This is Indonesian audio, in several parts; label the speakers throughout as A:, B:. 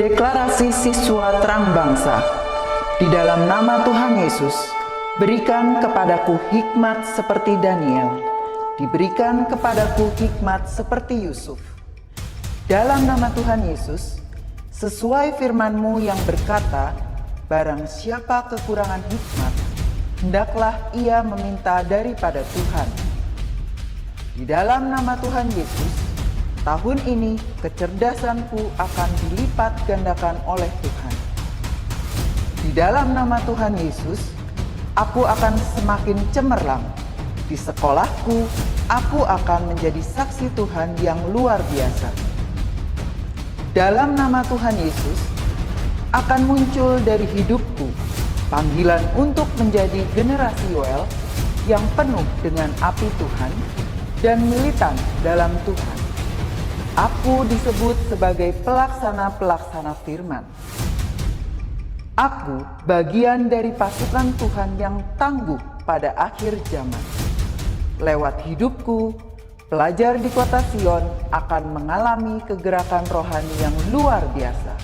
A: Deklarasi Siswa Terang Bangsa. Di dalam nama Tuhan Yesus, berikan kepadaku hikmat seperti Daniel, diberikan kepadaku hikmat seperti Yusuf. Dalam nama Tuhan Yesus, sesuai firman-Mu yang berkata, barang siapa kekurangan hikmat, hendaklah ia meminta daripada Tuhan. Di dalam nama Tuhan Yesus, tahun ini kecerdasanku akan dilipat gandakan oleh Tuhan. Di dalam nama Tuhan Yesus, aku akan semakin cemerlang. Di sekolahku, aku akan menjadi saksi Tuhan yang luar biasa. Dalam nama Tuhan Yesus, akan muncul dari hidupku panggilan untuk menjadi generasi Yoel yang penuh dengan api Tuhan dan militan dalam Tuhan. Aku disebut sebagai pelaksana-pelaksana firman. Aku bagian dari pasukan Tuhan yang tangguh pada akhir zaman. Lewat hidupku, pelajar di kota Sion akan mengalami kegerakan rohani yang luar biasa.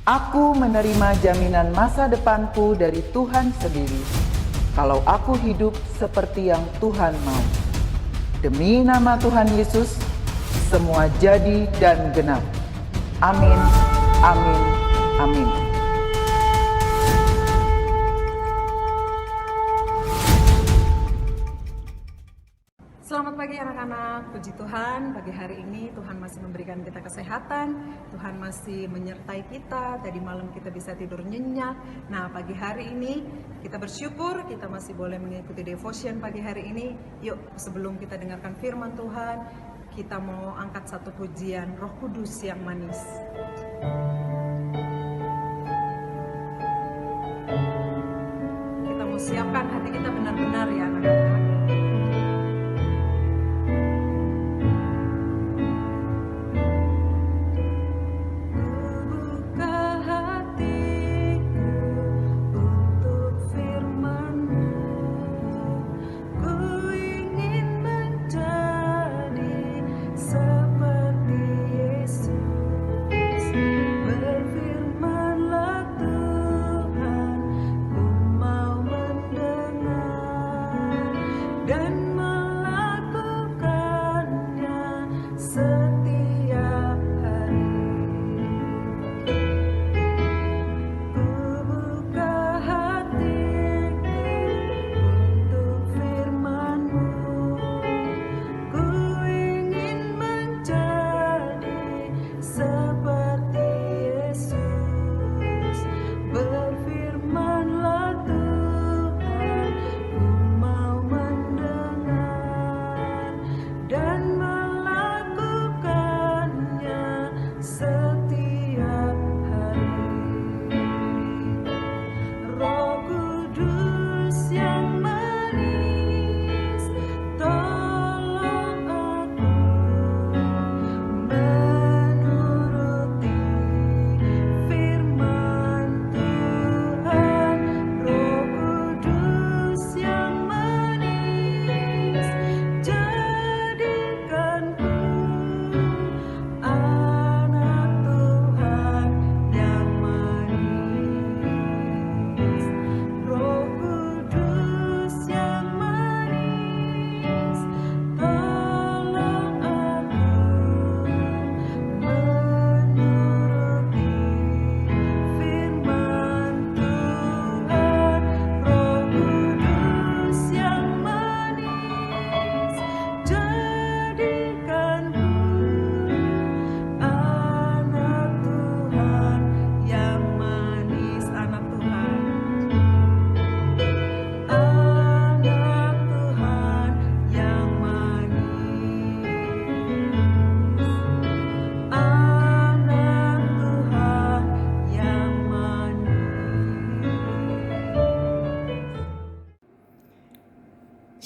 A: Aku menerima jaminan masa depanku dari Tuhan sendiri, kalau aku hidup seperti yang Tuhan mau. Demi nama Tuhan Yesus, semua jadi dan genap. Amin, amin, amin.
B: Selamat pagi anak-anak, puji Tuhan, pagi hari ini Tuhan masih memberikan kita kesehatan, Tuhan masih menyertai kita, tadi malam kita bisa tidur nyenyak. Nah, pagi hari ini kita bersyukur kita masih boleh mengikuti devotion pagi hari ini. Yuk, sebelum kita dengarkan firman Tuhan, kita mau angkat satu pujian Roh Kudus yang manis. Kita mau siapkan hati kita benar-benar ya anak-anak.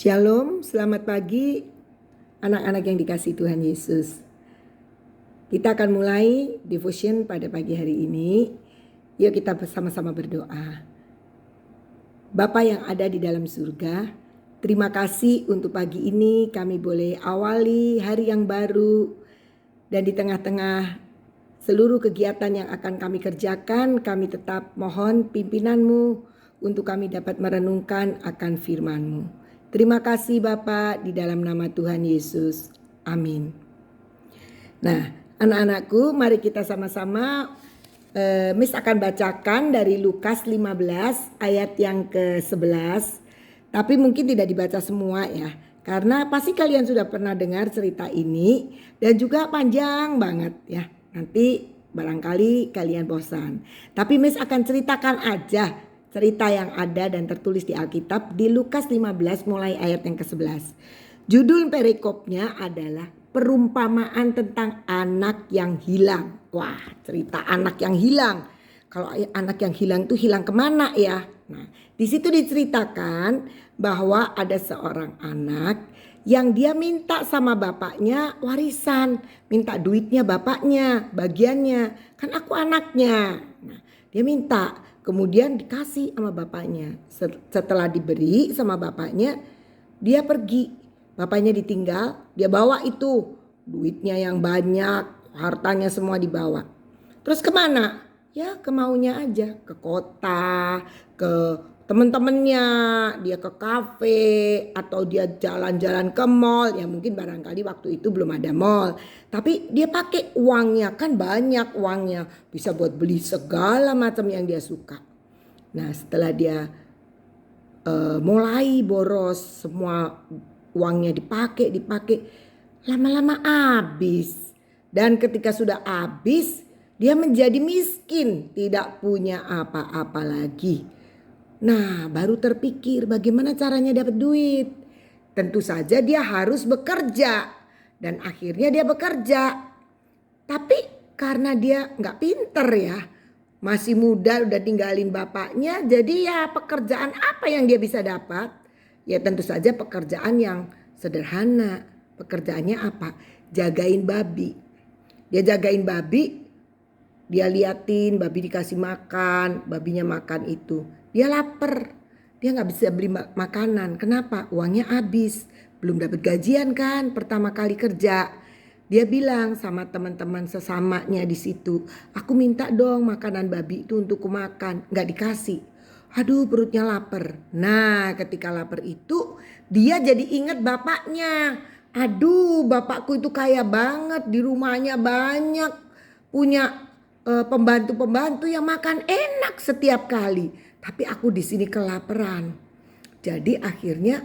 C: Shalom, selamat pagi anak-anak yang dikasihi Tuhan Yesus. Kita akan mulai devotion pada pagi hari ini. Yuk kita bersama-sama berdoa. Bapa yang ada di dalam surga, terima kasih untuk pagi ini kami boleh awali hari yang baru. Dan di tengah-tengah seluruh kegiatan yang akan kami kerjakan, kami tetap mohon pimpinan-Mu untuk kami dapat merenungkan akan firman-Mu. Terima kasih Bapa, di dalam nama Tuhan Yesus. Amin. Nah, anak-anakku, mari kita sama-sama Miss akan bacakan dari Lukas 15 ayat yang ke-11. Tapi mungkin tidak dibaca semua ya. Karena pasti kalian sudah pernah dengar cerita ini dan juga panjang banget ya. Nanti barangkali kalian bosan. Tapi Miss akan ceritakan aja cerita yang ada dan tertulis di Alkitab di Lukas 15 mulai ayat yang ke-11. Judul perikopnya adalah perumpamaan tentang anak yang hilang. Wah, cerita anak yang hilang. Kalau anak yang hilang itu hilang kemana ya? Nah, di situ diceritakan bahwa ada seorang anak yang dia minta sama bapaknya warisan, minta duitnya bapaknya, bagiannya, kan aku anaknya. Nah, dia minta, kemudian dikasih sama bapaknya. Setelah diberi sama bapaknya, dia pergi. Bapaknya ditinggal, dia bawa itu duitnya yang banyak, hartanya semua dibawa. Terus kemana? Ya kemaunya aja, ke kota, ke teman-temannya, dia ke kafe atau dia jalan-jalan ke mall. Ya mungkin barangkali waktu itu belum ada mall. Tapi dia pakai uangnya, kan banyak uangnya. Bisa buat beli segala macam yang dia suka. Nah setelah dia mulai boros, semua uangnya dipakai, lama-lama habis. Dan ketika sudah habis, dia menjadi miskin, tidak punya apa-apa lagi. Nah, baru terpikir bagaimana caranya dapat duit. Tentu saja dia harus bekerja. Dan akhirnya dia bekerja. Tapi karena dia nggak pinter ya, masih muda udah tinggalin bapaknya. Jadi ya pekerjaan apa yang dia bisa dapat? Ya tentu saja pekerjaan yang sederhana. Pekerjaannya apa? Jagain babi. Dia jagain babi. Dia liatin babi dikasih makan, babinya makan itu. Dia lapar, dia gak bisa beli makanan. Kenapa? Uangnya habis, belum dapat gajian kan pertama kali kerja. Dia bilang sama teman-teman sesamanya di situ, aku minta dong makanan babi itu untuk ku makan. Gak dikasih, aduh perutnya lapar. Nah ketika lapar itu dia jadi ingat bapaknya. Aduh bapakku itu kaya banget, di rumahnya banyak, punya pembantu-pembantu yang makan enak setiap kali, tapi aku di sini kelaparan. Jadi akhirnya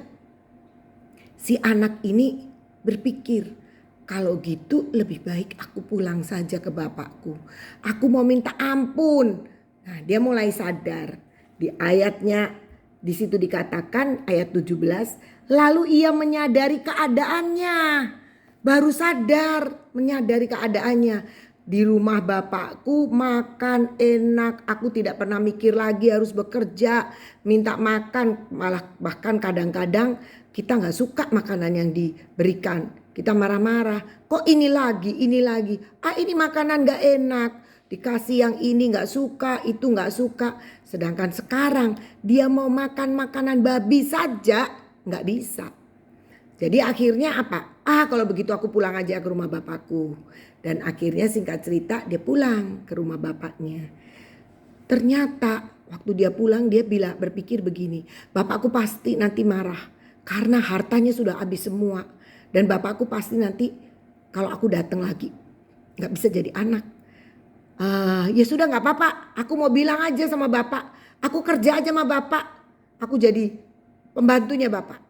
C: si anak ini berpikir, kalau gitu lebih baik aku pulang saja ke bapakku. Aku mau minta ampun. Nah, dia mulai sadar. Di ayatnya di situ dikatakan ayat 17, lalu ia menyadari keadaannya. Baru sadar menyadari keadaannya. Di rumah bapakku makan enak, aku tidak pernah mikir lagi harus bekerja, minta makan, malah bahkan kadang-kadang kita gak suka makanan yang diberikan. Kita marah-marah, kok ini lagi, ini makanan gak enak, dikasih yang ini gak suka, itu gak suka. Sedangkan sekarang dia mau makan makanan babi saja gak bisa. Jadi akhirnya apa? Kalau begitu aku pulang aja ke rumah bapakku. Dan akhirnya singkat cerita dia pulang ke rumah bapaknya. Ternyata waktu dia pulang dia berpikir begini. Bapakku pasti nanti marah karena hartanya sudah habis semua. Dan bapakku pasti nanti kalau aku datang lagi gak bisa jadi anak. Ya sudah gak apa-apa. Aku mau bilang aja sama bapak. Aku kerja aja sama bapak. Aku jadi pembantunya bapak.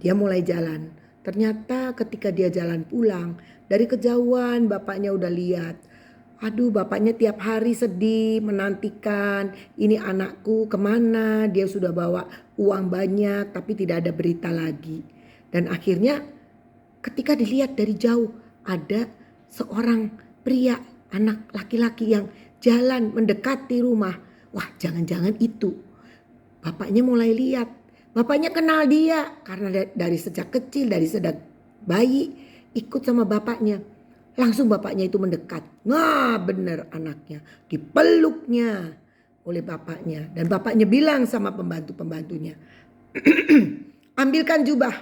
C: Dia mulai jalan. Ternyata ketika dia jalan pulang, dari kejauhan bapaknya udah lihat. Aduh bapaknya tiap hari sedih menantikan. Ini anakku kemana? Dia sudah bawa uang banyak tapi tidak ada berita lagi. Dan akhirnya ketika dilihat dari jauh ada seorang pria, anak laki-laki yang jalan mendekati rumah. Wah jangan-jangan itu. Bapaknya mulai lihat. Bapaknya kenal dia karena dari sejak kecil, dari sejak bayi ikut sama bapaknya. Langsung bapaknya itu mendekat. Nah benar anaknya, dipeluknya oleh bapaknya. Dan bapaknya bilang sama pembantu-pembantunya, ambilkan jubah,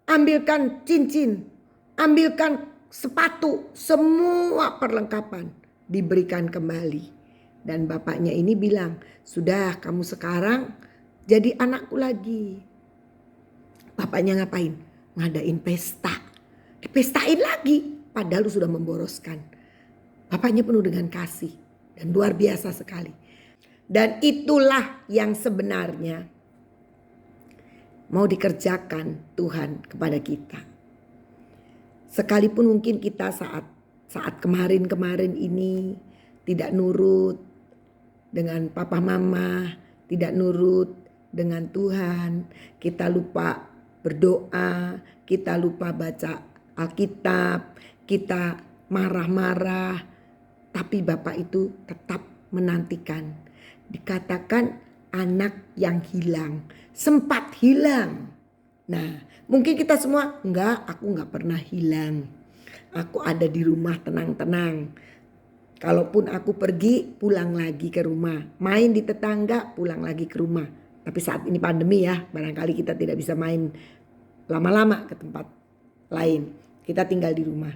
C: ambilkan cincin, ambilkan sepatu, semua perlengkapan diberikan kembali. Dan bapaknya ini bilang, sudah kamu sekarang jadi anakku lagi. Bapaknya ngapain? Ngadain pesta. Dipestain lagi, padahal sudah memboroskan. Bapaknya penuh dengan kasih dan luar biasa sekali. Dan itulah yang sebenarnya mau dikerjakan Tuhan kepada kita. Sekalipun mungkin kita saat kemarin-kemarin ini tidak nurut dengan papa mama, tidak nurut dengan Tuhan, kita lupa berdoa, kita lupa baca Alkitab, kita marah-marah, tapi Bapak itu tetap menantikan. Dikatakan anak yang hilang, sempat hilang. Nah, mungkin kita semua, enggak, aku enggak pernah hilang. Aku ada di rumah tenang-tenang. Kalaupun aku pergi, pulang lagi ke rumah. Main di tetangga, pulang lagi ke rumah. Tapi saat ini pandemi ya, barangkali kita tidak bisa main lama-lama ke tempat lain. Kita tinggal di rumah.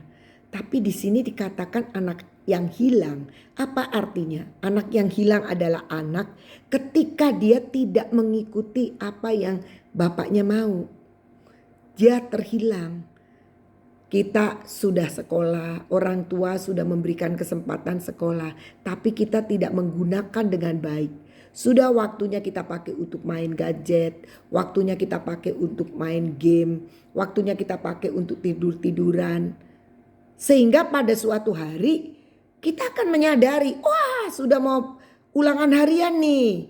C: Tapi di sini dikatakan anak yang hilang. Apa artinya? Anak yang hilang adalah anak ketika dia tidak mengikuti apa yang bapaknya mau. Dia terhilang. Kita sudah sekolah, orang tua sudah memberikan kesempatan sekolah, tapi kita tidak menggunakan dengan baik. Sudah waktunya kita pakai untuk main gadget, waktunya kita pakai untuk main game, waktunya kita pakai untuk tidur-tiduran. Sehingga pada suatu hari kita akan menyadari, wah sudah mau ulangan harian nih,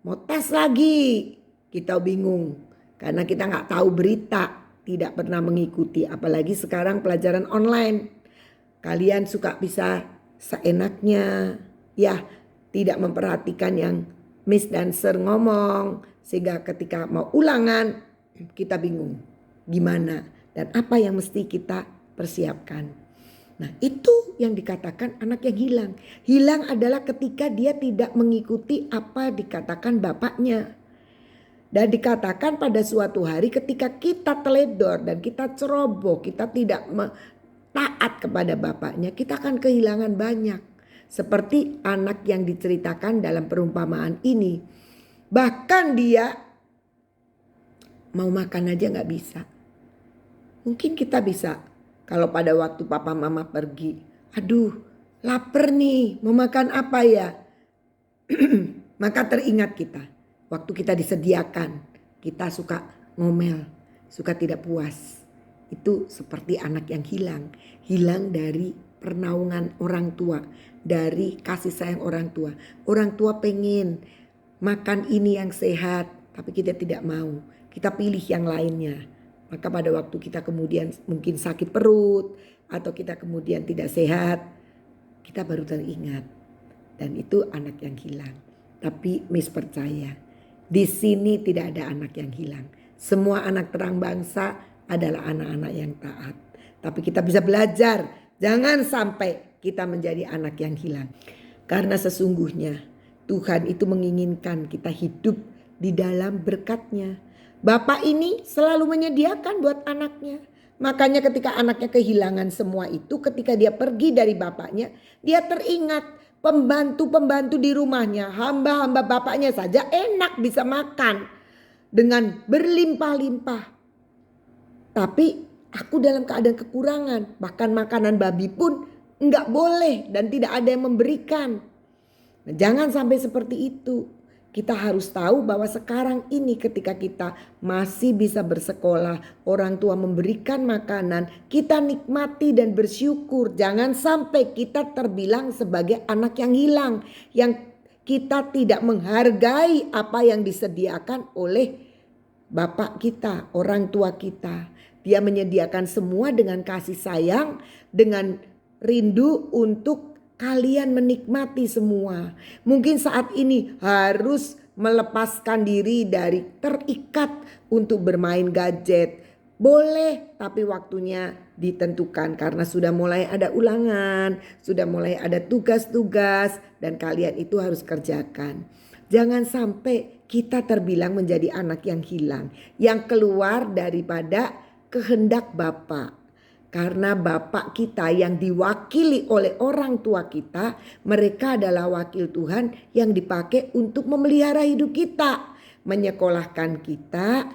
C: mau tes lagi. Kita bingung karena kita nggak tahu berita. Tidak pernah mengikuti, apalagi sekarang pelajaran online. Kalian suka bisa seenaknya, ya tidak memperhatikan yang Miss dan Sir ngomong. Sehingga ketika mau ulangan, kita bingung gimana dan apa yang mesti kita persiapkan. Nah itu yang dikatakan anak yang hilang. Hilang adalah ketika dia tidak mengikuti apa dikatakan bapaknya. Dan dikatakan pada suatu hari ketika kita teledor dan kita ceroboh, kita tidak taat kepada bapaknya, kita akan kehilangan banyak. Seperti anak yang diceritakan dalam perumpamaan ini. Bahkan dia mau makan aja gak bisa. Mungkin kita bisa kalau pada waktu papa mama pergi. Aduh lapar nih, mau makan apa ya? Maka teringat kita. Waktu kita disediakan, kita suka ngomel, suka tidak puas. Itu seperti anak yang hilang. Hilang dari pernaungan orang tua, dari kasih sayang orang tua. Orang tua pengen makan ini yang sehat, tapi kita tidak mau. Kita pilih yang lainnya. Maka pada waktu kita kemudian mungkin sakit perut, atau kita kemudian tidak sehat, kita baru teringat. Dan itu anak yang hilang. Tapi Miss percaya, di sini tidak ada anak yang hilang. Semua anak terang bangsa adalah anak-anak yang taat. Tapi kita bisa belajar. Jangan sampai kita menjadi anak yang hilang. Karena sesungguhnya Tuhan itu menginginkan kita hidup di dalam berkat-Nya. Bapak ini selalu menyediakan buat anaknya. Makanya ketika anaknya kehilangan semua itu, ketika dia pergi dari bapaknya, dia teringat pembantu-pembantu di rumahnya, hamba-hamba bapaknya saja enak bisa makan dengan berlimpah-limpah. Tapi aku dalam keadaan kekurangan, bahkan makanan babi pun enggak boleh dan tidak ada yang memberikan. Nah, jangan sampai seperti itu. Kita harus tahu bahwa sekarang ini ketika kita masih bisa bersekolah, orang tua memberikan makanan, kita nikmati dan bersyukur. Jangan sampai kita terbilang sebagai anak yang hilang, yang kita tidak menghargai apa yang disediakan oleh bapak kita, orang tua kita. Dia menyediakan semua dengan kasih sayang, dengan rindu untuk kalian menikmati semua. Mungkin saat ini harus melepaskan diri dari terikat untuk bermain gadget. Boleh, tapi waktunya ditentukan karena sudah mulai ada ulangan, sudah mulai ada tugas-tugas dan kalian itu harus kerjakan. Jangan sampai kita terbilang menjadi anak yang hilang, yang keluar daripada kehendak Bapa. Karena Bapak kita yang diwakili oleh orang tua kita, mereka adalah wakil Tuhan yang dipakai untuk memelihara hidup kita. Menyekolahkan kita,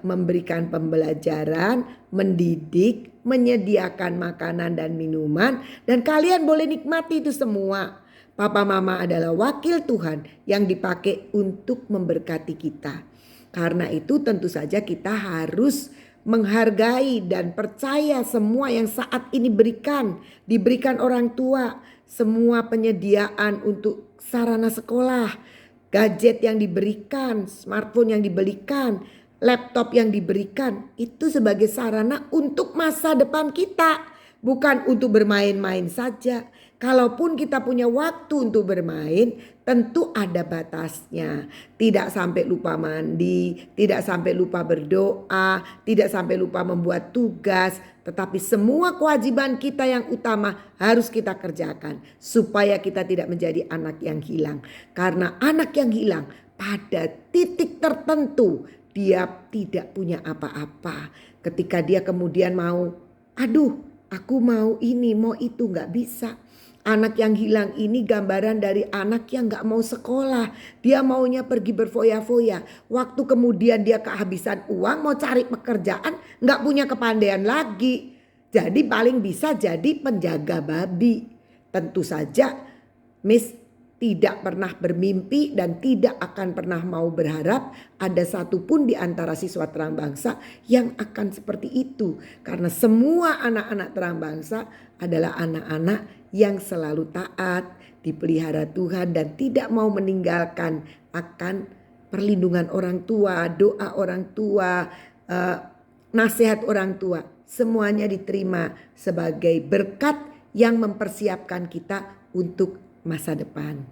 C: memberikan pembelajaran, mendidik, menyediakan makanan dan minuman. Dan kalian boleh nikmati itu semua. Papa mama adalah wakil Tuhan yang dipakai untuk memberkati kita. Karena itu tentu saja kita harus menghargai dan percaya semua yang saat ini diberikan orang tua, semua penyediaan untuk sarana sekolah, gadget yang diberikan, smartphone yang diberikan, laptop yang diberikan, itu sebagai sarana untuk masa depan kita, bukan untuk bermain-main saja. Kalaupun kita punya waktu untuk bermain, tentu ada batasnya. Tidak sampai lupa mandi, tidak sampai lupa berdoa, tidak sampai lupa membuat tugas. Tetapi semua kewajiban kita yang utama harus kita kerjakan. Supaya kita tidak menjadi anak yang hilang. Karena anak yang hilang pada titik tertentu dia tidak punya apa-apa. Ketika dia kemudian mau, aduh aku mau ini, mau itu, gak bisa. Anak yang hilang ini gambaran dari anak yang gak mau sekolah. Dia maunya pergi berfoya-foya. Waktu kemudian dia kehabisan uang, mau cari pekerjaan, gak punya kepandaian lagi. Jadi paling bisa jadi penjaga babi. Tentu saja Miss tidak pernah bermimpi dan tidak akan pernah mau berharap ada satupun di antara siswa Terang Bangsa yang akan seperti itu. Karena semua anak-anak Terang Bangsa adalah anak-anak yang selalu taat, dipelihara Tuhan dan tidak mau meninggalkan akan perlindungan orang tua, doa orang tua, nasihat orang tua. Semuanya diterima sebagai berkat yang mempersiapkan kita untuk masa depan.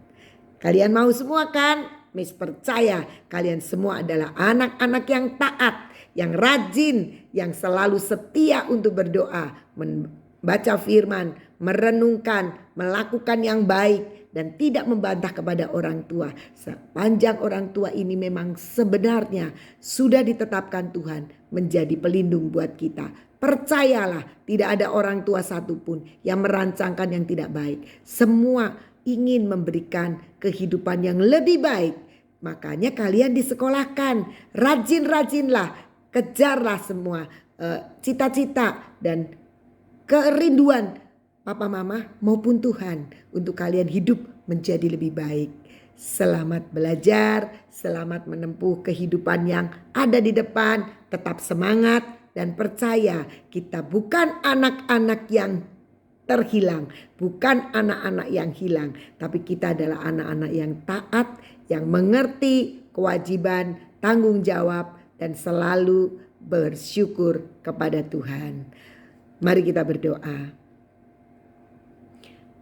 C: Kalian mau semua kan? Miss percaya kalian semua adalah anak-anak yang taat, yang rajin, yang selalu setia untuk berdoa, membaca firman, merenungkan, melakukan yang baik dan tidak membantah kepada orang tua. Sepanjang orang tua ini memang sebenarnya sudah ditetapkan Tuhan menjadi pelindung buat kita. Percayalah, tidak ada orang tua satupun yang merancangkan yang tidak baik. Semua ingin memberikan kehidupan yang lebih baik. Makanya kalian disekolahkan, rajin-rajinlah, kejarlah semua cita-cita dan kerinduan papa mama maupun Tuhan untuk kalian hidup menjadi lebih baik. Selamat belajar, selamat menempuh kehidupan yang ada di depan, tetap semangat dan percaya kita bukan anak-anak yang terhilang, bukan anak-anak yang hilang, tapi kita adalah anak-anak yang taat, yang mengerti kewajiban, tanggung jawab dan selalu bersyukur kepada Tuhan. Mari kita berdoa.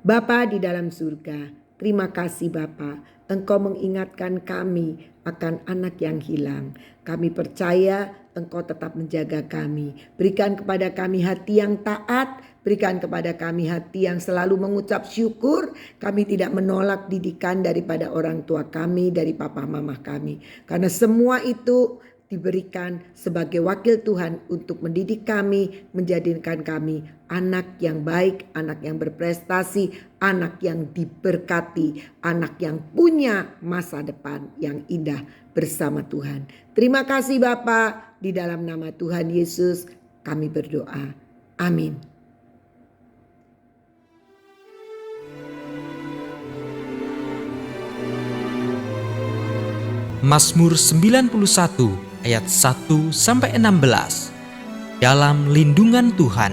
C: Bapa di dalam surga, terima kasih Bapa, Engkau mengingatkan kami akan anak yang hilang. Kami percaya Engkau tetap menjaga kami. Berikan kepada kami hati yang taat, berikan kepada kami hati yang selalu mengucap syukur. Kami tidak menolak didikan daripada orang tua kami, dari papa mama kami. Karena semua itu diberikan sebagai wakil Tuhan untuk mendidik kami, menjadikan kami anak yang baik, anak yang berprestasi, anak yang diberkati, anak yang punya masa depan yang indah bersama Tuhan. Terima kasih Bapa, di dalam nama Tuhan Yesus kami berdoa. Amin.
D: Mazmur 91 ayat 1-16. Dalam lindungan Tuhan.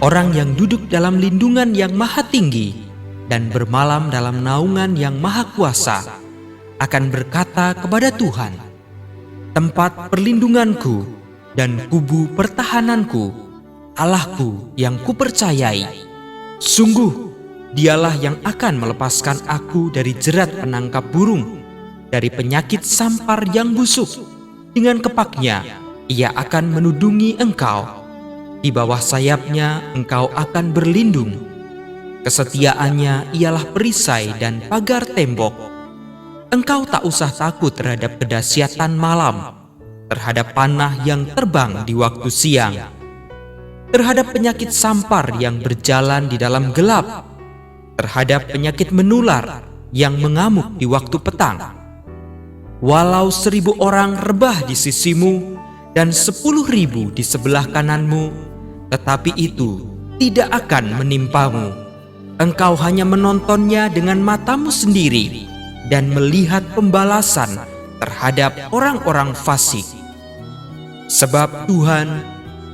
D: Orang yang duduk dalam lindungan yang maha tinggi dan bermalam dalam naungan yang maha kuasa akan berkata kepada Tuhan, tempat perlindunganku dan kubu pertahananku, Allahku yang kupercayai. Sungguh Dialah yang akan melepaskan aku dari jerat penangkap burung, dari penyakit sampar yang busuk. Dengan kepaknya ia akan menudungi engkau. Di bawah sayapnya engkau akan berlindung. Kesetiaannya ialah perisai dan pagar tembok. Engkau tak usah takut terhadap kedahsyatan malam, terhadap panah yang terbang di waktu siang, terhadap penyakit sampar yang berjalan di dalam gelap, terhadap penyakit menular yang mengamuk di waktu petang. Walau 1000 orang rebah di sisimu dan 10.000 di sebelah kananmu, tetapi itu tidak akan menimpamu. Engkau hanya menontonnya dengan matamu sendiri dan melihat pembalasan terhadap orang-orang fasik. Sebab Tuhan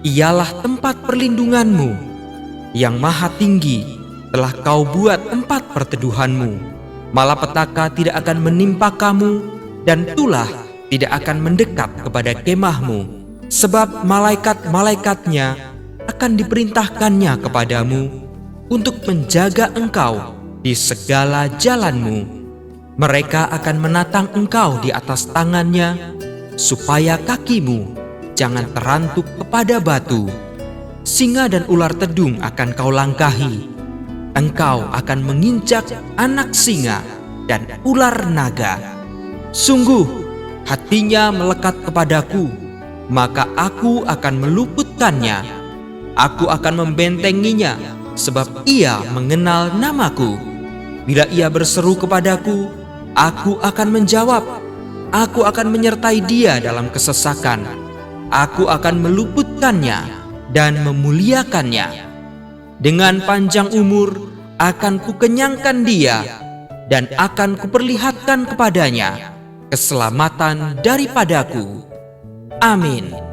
D: ialah tempat perlindunganmu, yang maha tinggi telah kau buat tempat perteduhanmu. Malapetaka tidak akan menimpa kamu, dan tulah tidak akan mendekat kepada kemahmu. Sebab malaikat-malaikatnya akan diperintahkannya kepadamu untuk menjaga engkau di segala jalanmu. Mereka akan menatang engkau di atas tangannya, supaya kakimu jangan terantuk kepada batu. Singa dan ular tedung akan kau langkahi. Engkau akan menginjak anak singa dan ular naga. Sungguh, hatinya melekat kepadaku, maka aku akan meluputkannya. Aku akan membentenginya, sebab ia mengenal namaku. Bila ia berseru kepadaku, aku akan menjawab. Aku akan menyertai dia dalam kesesakan. Aku akan meluputkannya dan memuliakannya. Dengan panjang umur akan kukenyangkan dia, dan akan kuperlihatkan kepadanya keselamatan daripadaku. Amin.